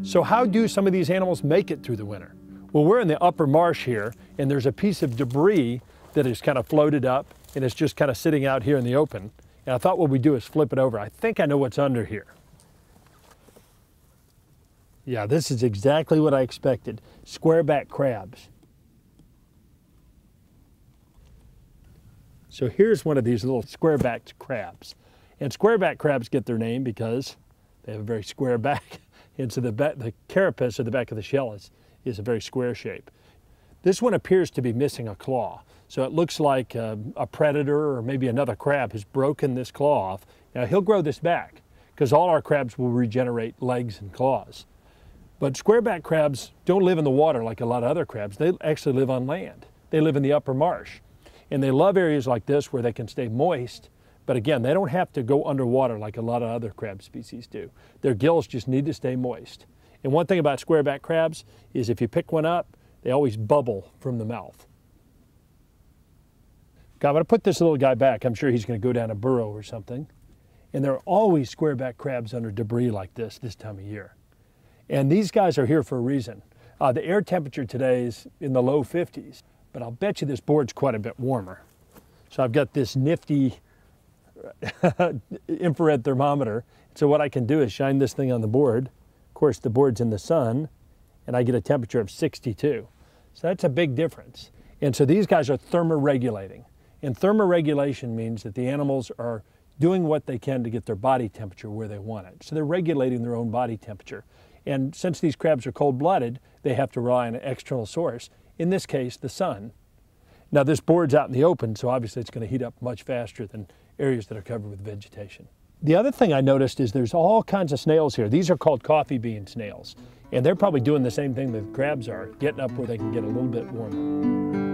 So how do some of these animals make it through the winter? Well, we're in the upper marsh here, and there's a piece of debris that is kind of floated up, and it's just kind of sitting out here in the open. And I thought what we do is flip it over. I think I know what's under here. Yeah, this is exactly what I expected. Squareback crabs. So here's one of these little squareback crabs. And squareback crabs get their name because they have a very square back. And so the carapace, or the back of the shell, is a very square shape. This one appears to be missing a claw. So it looks like a predator or maybe another crab has broken this claw off. Now he'll grow this back because all our crabs will regenerate legs and claws. But squareback crabs don't live in the water like a lot of other crabs. They actually live on land. They live in the upper marsh. And they love areas like this where they can stay moist. But again, they don't have to go underwater like a lot of other crab species do. Their gills just need to stay moist. And one thing about squareback crabs is if you pick one up, they always bubble from the mouth. Okay, I'm going to put this little guy back. I'm sure he's going to go down a burrow or something. And there are always squareback crabs under debris like this time of year. And these guys are here for a reason. The air temperature today is in the low 50s, but I'll bet you this board's quite a bit warmer. So I've got this nifty infrared thermometer. So what I can do is shine this thing on the board. Of course, the board's in the sun, and I get a temperature of 62. So that's a big difference. And so these guys are thermoregulating. And thermoregulation means that the animals are doing what they can to get their body temperature where they want it. So they're regulating their own body temperature. And since these crabs are cold-blooded, they have to rely on an external source, in this case, the sun. Now this board's out in the open, so obviously it's going to heat up much faster than areas that are covered with vegetation. The other thing I noticed is there's all kinds of snails here. These are called coffee bean snails. And they're probably doing the same thing that the crabs are, getting up where they can get a little bit warmer.